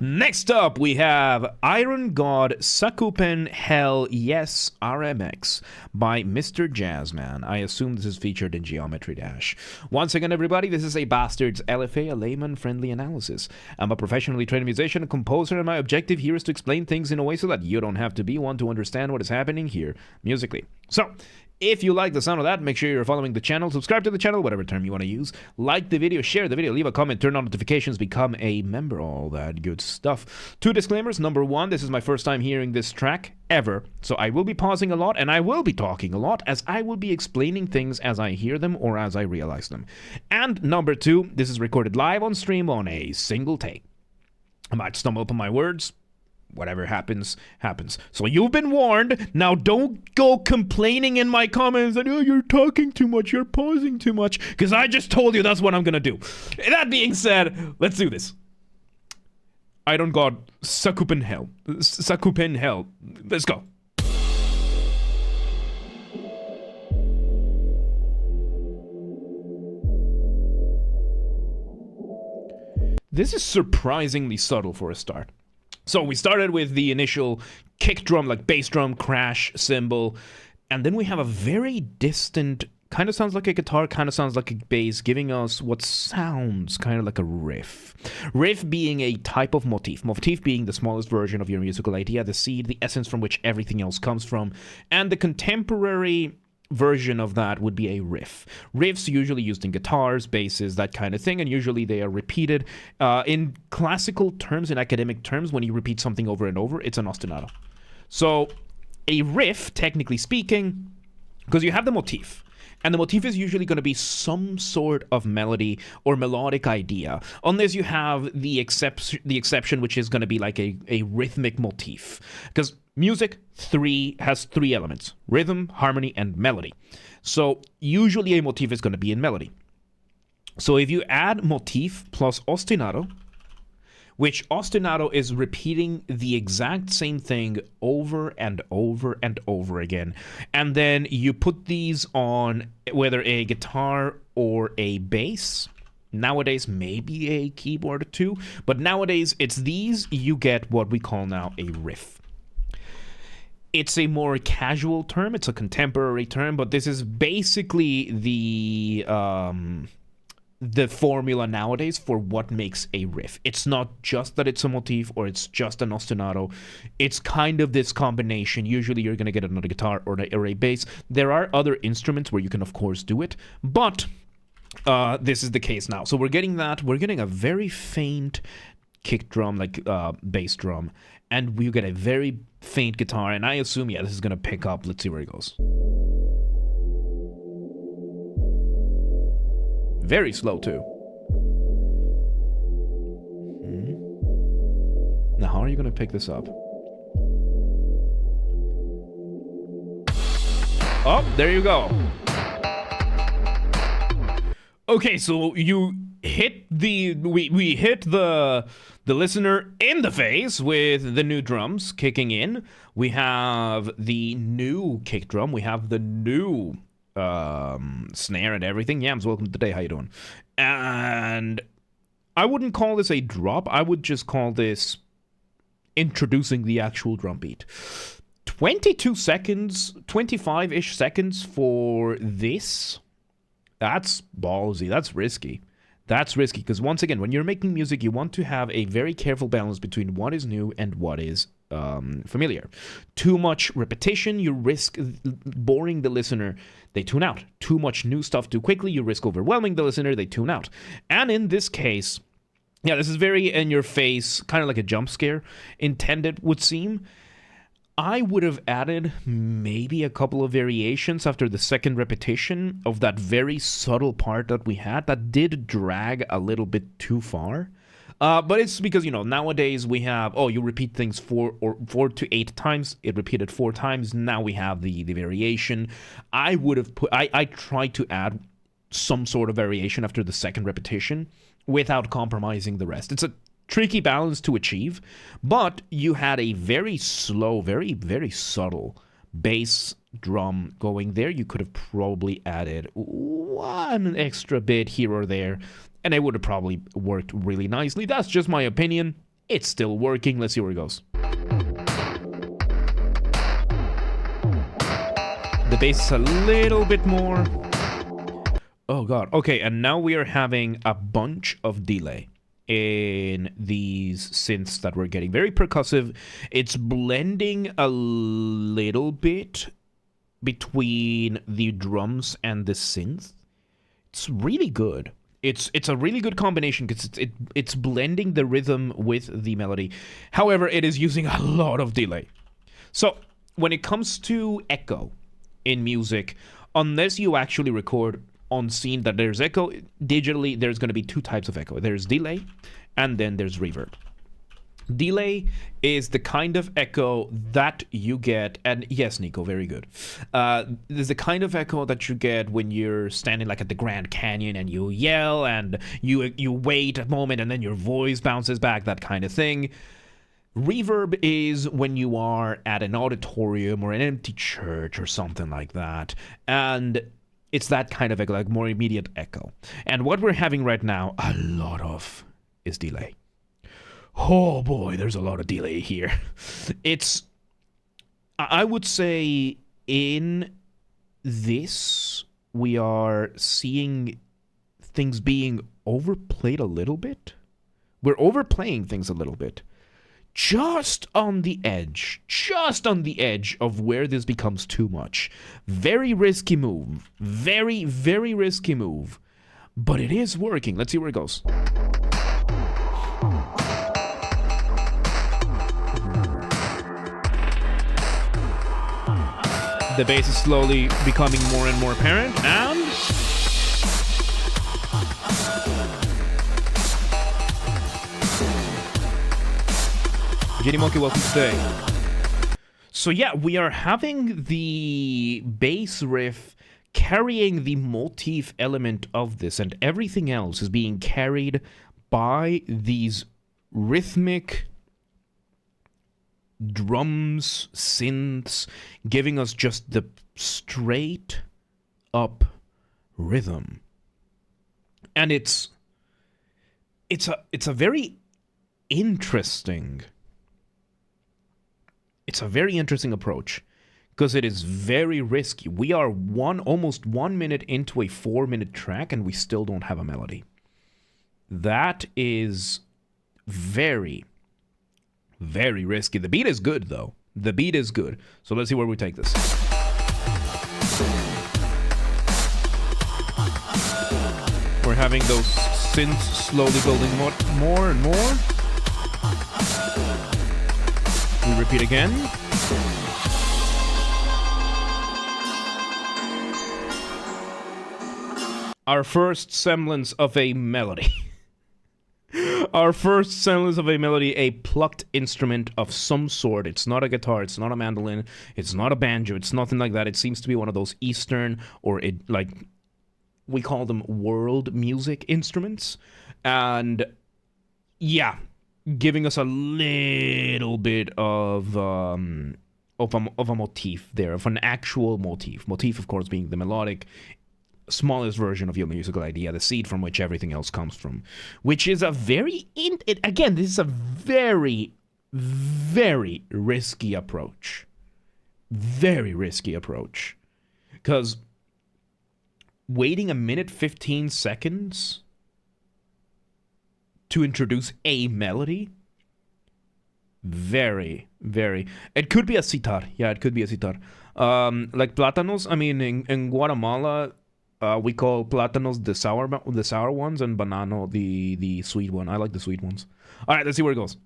Next up, we have Iron God Sakupen Hell Yes RMX by mr-jazzman. I assume this is featured in Geometry Dash. Once again, everybody, this is a Basterd's LFA, a layman-friendly analysis. I'm a professionally trained musician and composer, and my objective here is to explain things in a way so that you don't have to be one to understand what is happening here musically. So, if you like the sound of that, make sure you're following the channel, subscribe to the channel, whatever term you want to use, like the video, share the video, leave a comment, turn on notifications, become a member, all that good stuff. 2 disclaimers. Number 1, this is my first time hearing this track ever, so I will be pausing a lot and I will be talking a lot as I will be explaining things as I hear them or as I realize them. And number 2, this is recorded live on stream on a single take. I might stumble upon my words. Whatever happens, happens. So you've been warned. Now don't go complaining in my comments that, oh, you're talking too much, you're pausing too much, because I just told you that's what I'm going to do. That being said, let's do this. Iron God, Sakupen Hell. Sakupen Hell. Let's go. This is surprisingly subtle for a start. So we started with the initial kick drum, like bass drum, crash cymbal, and then we have a very distant, kind of sounds like a guitar, kind of sounds like a bass, giving us what sounds kind of like a riff. Riff being a type of motif. Motif being the smallest version of your musical idea, the seed, the essence from which everything else comes from, and the contemporary version of that would be a riff. Riffs usually used in guitars, basses, that kind of thing, and usually they are repeated. In classical terms, in academic terms, when you repeat something over and over, it's an ostinato. So a riff, technically speaking, because you have the motif, and the motif is usually going to be some sort of melody or melodic idea, unless you have the exception, which is going to be like a rhythmic motif. Because music has 3 elements: rhythm, harmony, and melody. So usually a motif is going to be in melody. So if you add motif plus ostinato, which ostinato is repeating the exact same thing over and over and over again, and then you put these on whether a guitar or a bass. Nowadays, maybe a keyboard too, but nowadays it's these, you get what we call now a riff. It's a more casual term, it's a contemporary term, but this is basically the formula nowadays for what makes a riff. It's not just that it's a motif or it's just an ostinato. It's kind of this combination. Usually you're going to get another guitar or a bass. There are other instruments where you can, of course, do it, but this is the case now. So we're getting that. We're getting a very faint kick drum, like bass drum, and we get a very faint guitar, and I assume, yeah, this is going to pick up. Let's see where it goes. Very slow, too. Now, how are you going to pick this up? Oh, there you go. Okay, so you hit we hit the listener in the face with the new drums kicking in. We have the new kick drum. We have the new snare and everything. Yams, welcome to the day. How you doing? And I wouldn't call this a drop. I would just call this introducing the actual drum beat. 22 seconds, 25-ish seconds for this. That's ballsy. That's risky. That's risky because, once again, when you're making music, you want to have a very careful balance between what is new and what is familiar. Too much repetition, you risk boring the listener. They tune out. Too much new stuff too quickly, you risk overwhelming the listener. They tune out. And in this case, yeah, this is very in your face, kind of like a jump scare intended, would seem. I would have added maybe a couple of variations after the second repetition of that very subtle part that we had that did drag a little bit too far. But it's because, nowadays we have, you repeat things 4 to 8 times. It repeated 4 times. Now we have the variation. I would have I tried to add some sort of variation after the second repetition without compromising the rest. It's a tricky balance to achieve, but you had a very slow, very, very subtle bass drum going there. You could have probably added one extra bit here or there, and it would have probably worked really nicely. That's just my opinion. It's still working. Let's see where it goes. The bass is a little bit more. Oh god. Okay, and now we are having a bunch of delay in these synths that we're getting. Very percussive. It's blending a little bit between the drums and the synth. It's really good. It's a really good combination because it's blending the rhythm with the melody. However, it is using a lot of delay. So when it comes to echo in music, unless you actually record on scene that there's echo, digitally there's going to be two types of echo. There's delay and then there's reverb. Delay is the kind of echo that you get, and yes, Nico, very good. There's the kind of echo that you get when you're standing like at the Grand Canyon and you yell and you wait a moment and then your voice bounces back, that kind of thing. Reverb is when you are at an auditorium or an empty church or something like that, and it's that kind of echo, like more immediate echo. And what we're having right now, a lot of, is delay. Oh boy, there's a lot of delay here. I would say in this, we are seeing things being overplayed a little bit. We're overplaying things a little bit. Just on the edge of where this becomes too much. Very risky move. Very, very risky move. But it is working. Let's see where it goes. The bass is slowly becoming more and more apparent, and Jenny Monkey, welcome to stay. So yeah, we are having the bass riff carrying the motif element of this, and everything else is being carried by these rhythmic drums, synths, giving us just the straight up rhythm. And it's a very interesting approach because it is very risky. We are almost 1 minute into a 4-minute track and we still don't have a melody. That is very, very risky. The beat is good, though. The beat is good. So let's see where we take this. We're having those synths slowly building more and more. We repeat again. Our first semblance of a melody. Our first semblance of a melody, a plucked instrument of some sort. It's not a guitar, it's not a mandolin, it's not a banjo, it's nothing like that. It seems to be one of those Eastern, or we call them world music instruments. And yeah, giving us a little bit of a motif there, of an actual motif. Motif, of course, being the melodic, smallest version of your musical idea, the seed from which everything else comes from, which is a very again, this is a very, very risky approach. Very risky approach, because waiting 1 minute 15 seconds to introduce a melody, very, very, it could be a sitar. Yeah, it could be a sitar. Like plátanos, I mean, in Guatemala, we call plátanos the sour ones, and banano the sweet one. I like the sweet ones. All right, let's see where it goes.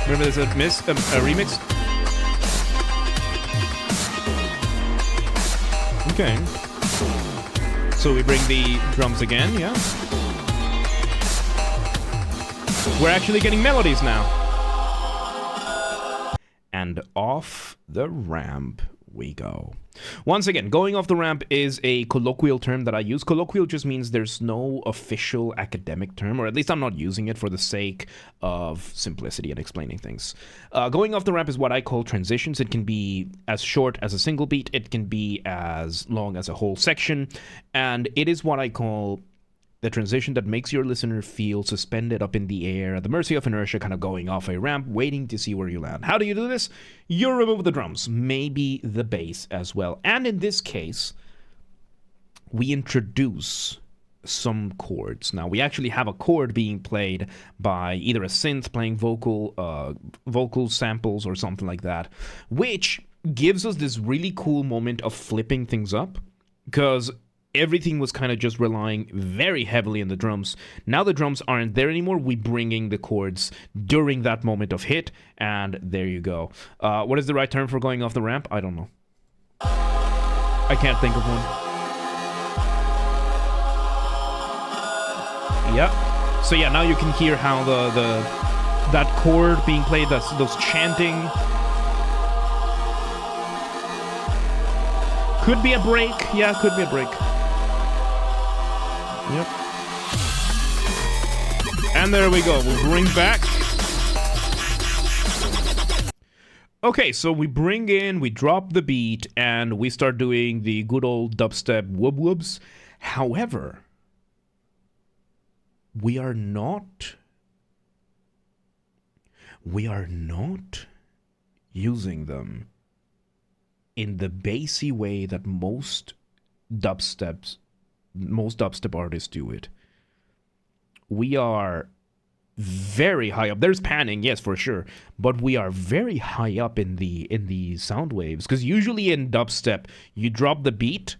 Remember, there's a remix. Okay. So we bring the drums again, yeah. We're actually getting melodies now. And off the ramp we go. Once again, going off the ramp is a colloquial term that I use. Colloquial just means there's no official academic term, or at least I'm not using it for the sake of simplicity and explaining things. Going off the ramp is what I call transitions. It can be as short as a single beat. It can be as long as a whole section. And it is what I call the transition that makes your listener feel suspended up in the air at the mercy of inertia, kind of going off a ramp, waiting to see where you land. How do you do this? You remove the drums, maybe the bass as well. And in this case, we introduce some chords. Now, we actually have a chord being played by either a synth playing vocal samples or something like that, which gives us this really cool moment of flipping things up, because everything was kind of just relying very heavily on the drums. Now the drums aren't there anymore. We bring in the chords during that moment of hit, and there you go. What is the right term for going off the ramp? I don't know. I can't think of one. Yeah. So yeah, now you can hear how that chord being played, those chanting. Could be a break. Yeah, could be a break. Yep. And there we go. We'll bring back. Okay, so we bring in, we drop the beat, and we start doing the good old dubstep whoop-whoops. However, we are not using them in the bassy way that most dubstep artists do it. We are very high up. There's panning, yes, for sure, but we are very high up in the sound waves, because usually in dubstep, you drop the beat,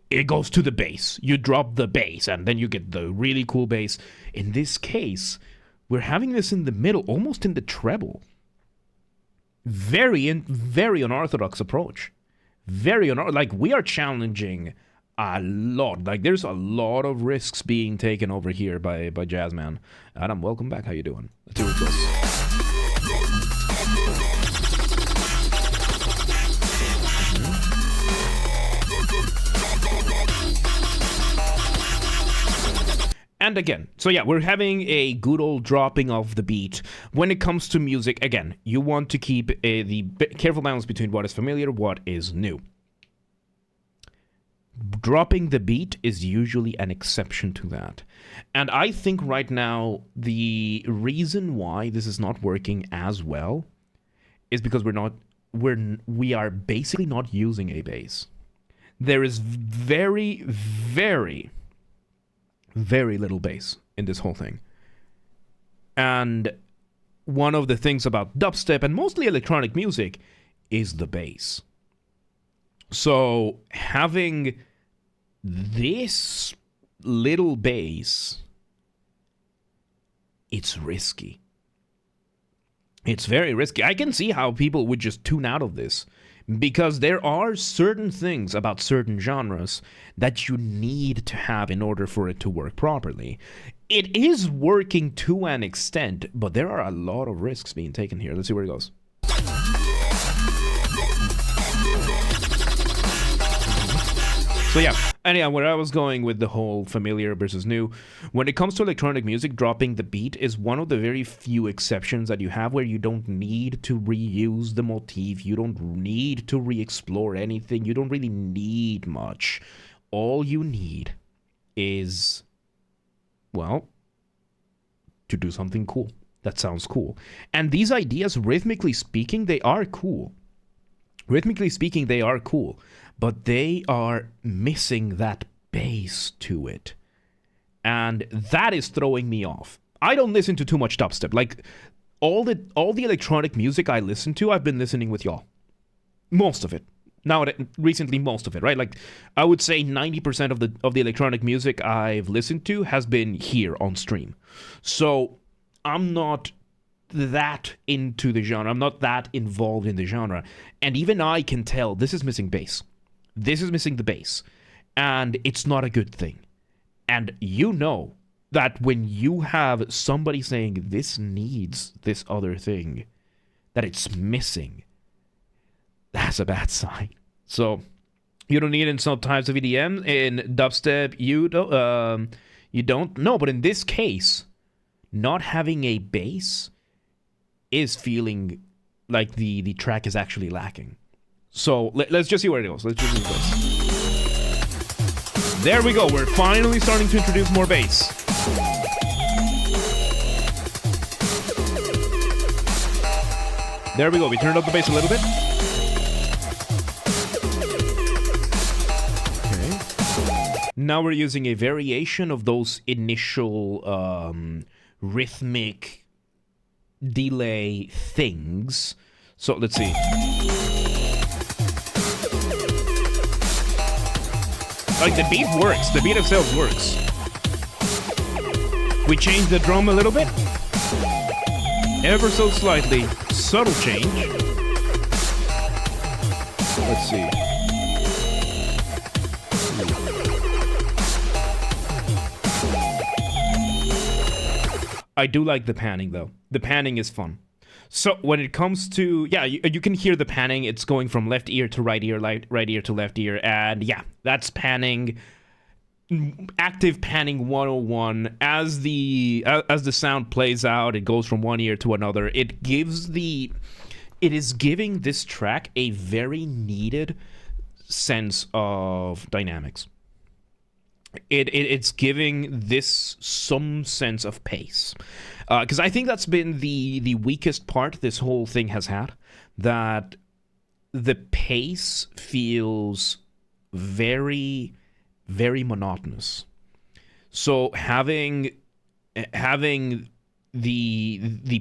it goes to the bass. You drop the bass, and then you get the really cool bass. In this case, we're having this in the middle, almost in the treble. Very unorthodox approach. Like, we are challenging a lot. Like, there's a lot of risks being taken over here by Jazzman. Adam, welcome back. How you doing? Let's see what it goes. And again, so yeah, we're having a good old dropping of the beat. When it comes to music, again, you want to keep the careful balance between what is familiar, what is new. Dropping the beat is usually an exception to that. And I think right now, the reason why this is not working as well is because we are basically not using a bass. There is very little bass in this whole thing. And one of the things about dubstep and mostly electronic music is the bass. So having this little bass, it's risky. It's very risky. I can see how people would just tune out of this, because there are certain things about certain genres that you need to have in order for it to work properly. It is working to an extent, but there are a lot of risks being taken here. Let's see where it goes. So yeah, anyhow, where I was going with the whole familiar versus new, when it comes to electronic music, dropping the beat is one of the very few exceptions that you have where you don't need to reuse the motif, you don't need to re-explore anything, you don't really need much. All you need is, well, to do something cool. That sounds cool. And these ideas, rhythmically speaking, they are cool. Rhythmically speaking, they are cool, but they are missing that bass to it. And that is throwing me off. I don't listen to too much dubstep. Like, all the electronic music I listen to, I've been listening with y'all. Most of it. Recently, most of it, right? Like, I would say 90% of the electronic music I've listened to has been here on stream. So, I'm not that into the genre. I'm not that involved in the genre. And even I can tell this is missing bass. This is missing the bass. And it's not a good thing. And you know that when you have somebody saying this needs this other thing, that it's missing, that's a bad sign. So you don't need it in some types of EDM. In dubstep, you don't. No, but in this case, not having a bass is feeling like the track is actually lacking. So let's just see where it goes. Let's just see where it goes. There we go. We're finally starting to introduce more bass. There we go. We turned up the bass a little bit. Okay. Now we're using a variation of those initial rhythmic delay things. So let's see. Like, the beat works. The beat itself works. We changed the drum a little bit. Ever so slightly. Subtle change. Let's see. I do like the panning, though. The panning is fun. So when it comes to, yeah, you can hear the panning. It's going from left ear to right ear, right ear to left ear. And yeah, that's panning. Active panning 101. As the sound plays out, it goes from one ear to another. It is giving this track a very needed sense of dynamics. It's giving this some sense of pace. Because I think that's been the weakest part this whole thing has had. That the pace feels very, very monotonous. So having the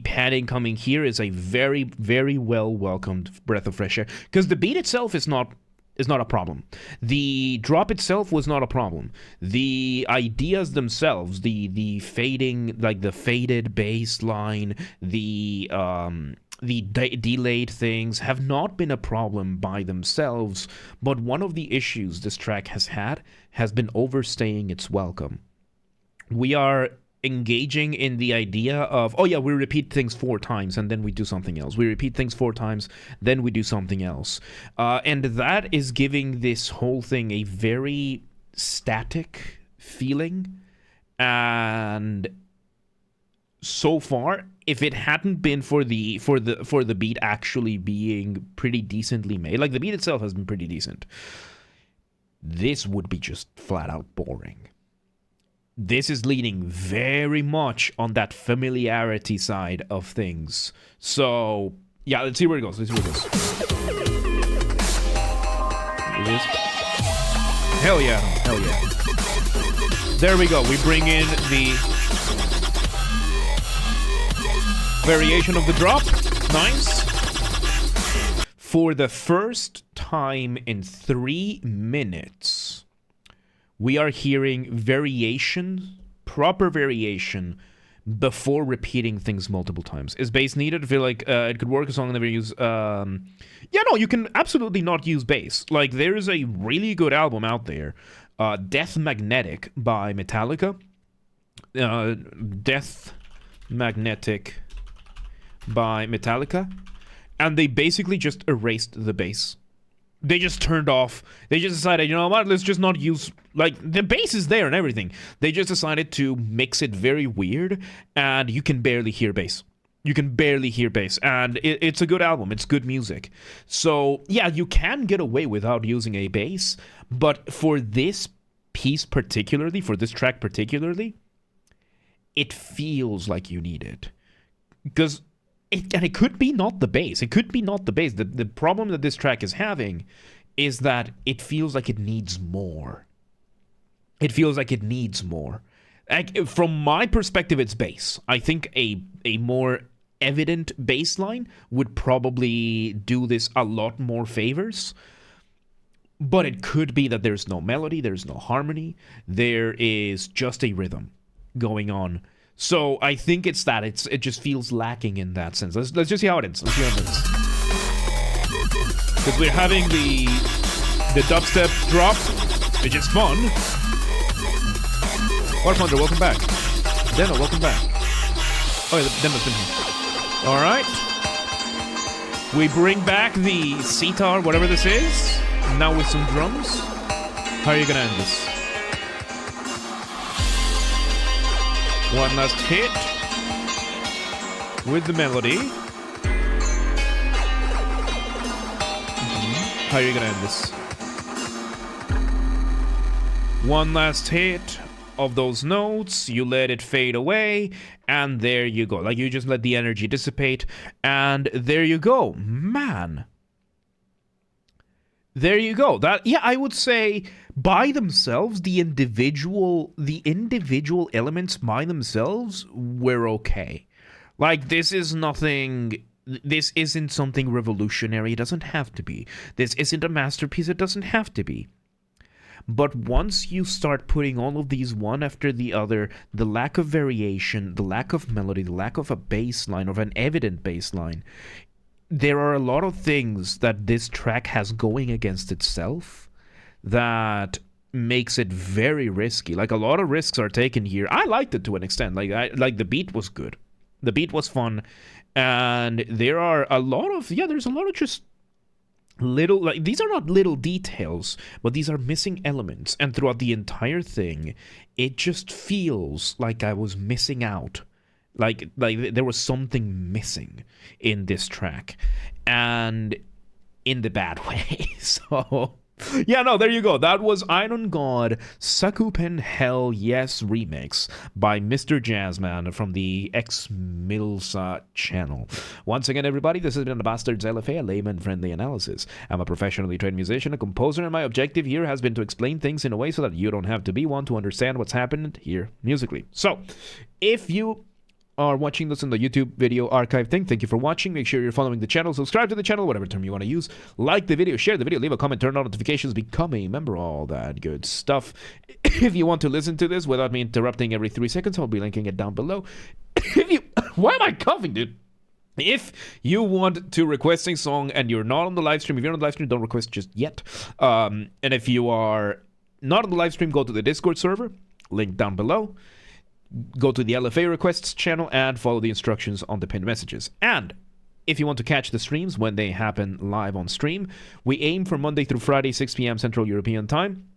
padding coming here is a very, very well welcomed breath of fresh air. Because the beat itself is not a problem. The drop itself was not a problem. The ideas themselves, the fading, like the faded bass line, the delayed things have not been a problem by themselves, but one of the issues this track has had has been overstaying its welcome. We are engaging in the idea of, oh yeah, we repeat things 4 times and then we do something else. We repeat things 4 times, then we do something else. And that is giving this whole thing a very static feeling. And so far, if it hadn't been for the beat actually being pretty decently made, like the beat itself has been pretty decent, this would be just flat out boring. This is leaning very much on that familiarity side of things. So, yeah, let's see where it goes. Let's see where it goes. It is. Hell yeah. Hell yeah. There we go. We bring in the variation of the drop. Nice. For the first time in 3 minutes, we are hearing variation, proper variation, before repeating things multiple times. Is bass needed? I feel like it could work as long as we use... yeah, no, you can absolutely not use bass. Like, there is a really good album out there, Death Magnetic by Metallica. Death Magnetic by Metallica. And they basically just erased the bass. They just turned off. They just decided, you know what, let's just not use... Like, the bass is there and everything. They just decided to mix it very weird, and you can barely hear bass. You can barely hear bass, and it's a good album. It's good music. So, yeah, you can get away without using a bass, but for this piece particularly, for this track particularly, it feels like you need it. Because... it could be not the bass. It could be not the bass. The problem that this track is having is that it feels like it needs more. It feels like it needs more. Like, from my perspective, it's bass. I think a more evident bass line would probably do this a lot more favors. But it could be that there's no melody, there's no harmony. There is just a rhythm going on. So I think it's that. It just feels lacking in that sense. Let's just see how it ends. Let's see how it ends. Because we're having the dubstep drop, which is fun. Waterponder, welcome back. Deno, welcome back. Oh yeah, Deno's been here. All right. We bring back the sitar, whatever this is. Now with some drums. How are you gonna end this? One last hit with the melody. How are you gonna end this? One last hit of those notes, you let it fade away, and there you go. Like, you just let the energy dissipate, and there you go. Man. There you go. That, yeah, I would say by themselves, the individual elements by themselves were okay. Like, this isn't something revolutionary. It doesn't have to be. This isn't a masterpiece. It doesn't have to be. But once you start putting all of these one after the other, the lack of variation, the lack of melody, the lack of a bass line, of an evident bass line, there are a lot of things that this track has going against itself that makes it very risky. Like, a lot of risks are taken here. I liked it to an extent. Like the beat was good. The beat was fun. And there are a lot of, there's a lot of just little, like, these are not little details, but these are missing elements. And throughout the entire thing, it just feels like I was missing out. Like there was something missing in this track, and in the bad way. So, yeah, no, there you go. That was Iron God Sakupen Hell Yes remix by mr-jazzman from the X-Milsa channel. Once again, everybody, this has been the Basterd's LFA, a layman-friendly analysis. I'm a professionally trained musician, a composer, and my objective here has been to explain things in a way so that you don't have to be one to understand what's happened here musically. So, if you are watching this in the YouTube video archive thing, thank you for watching. Make sure you're following the channel, subscribe to the channel, whatever term you want to use. Like the video, share the video, leave a comment, turn on notifications, become a member, all that good stuff. If you want to listen to this without me interrupting every 3 seconds, I'll be linking it down below. Why am I coughing, dude? If you want to request a song and you're not on the live stream, if you're on the live stream, don't request just yet. And if you are not on the live stream, go to the Discord server, link down below. Go to the LFA requests channel and follow the instructions on the pinned messages. And if you want to catch the streams when they happen live on stream, we aim for Monday through Friday, 6 p.m. Central European Time.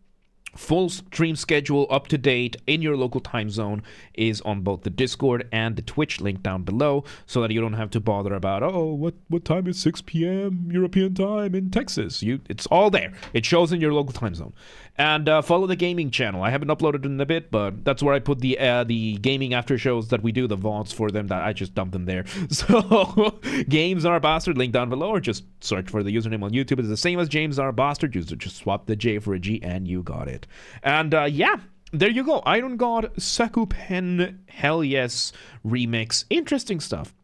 Full stream schedule up to date in your local time zone is on both the Discord and the Twitch link down below, so that you don't have to bother about, what time is 6 p.m. European time in Texas? It's all there. It shows in your local time zone. And follow the gaming channel. I haven't uploaded in a bit, but that's where I put the gaming after shows that we do, the VODs for them, that I just dump them there. So Games R Basterd, link down below, or just search for the username on YouTube. It's the same as James R Basterd. You just swap the J for a G and you got it. And yeah, there you go. Iron God Sakupen Hell Yes remix. Interesting stuff.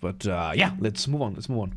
But yeah, let's move on.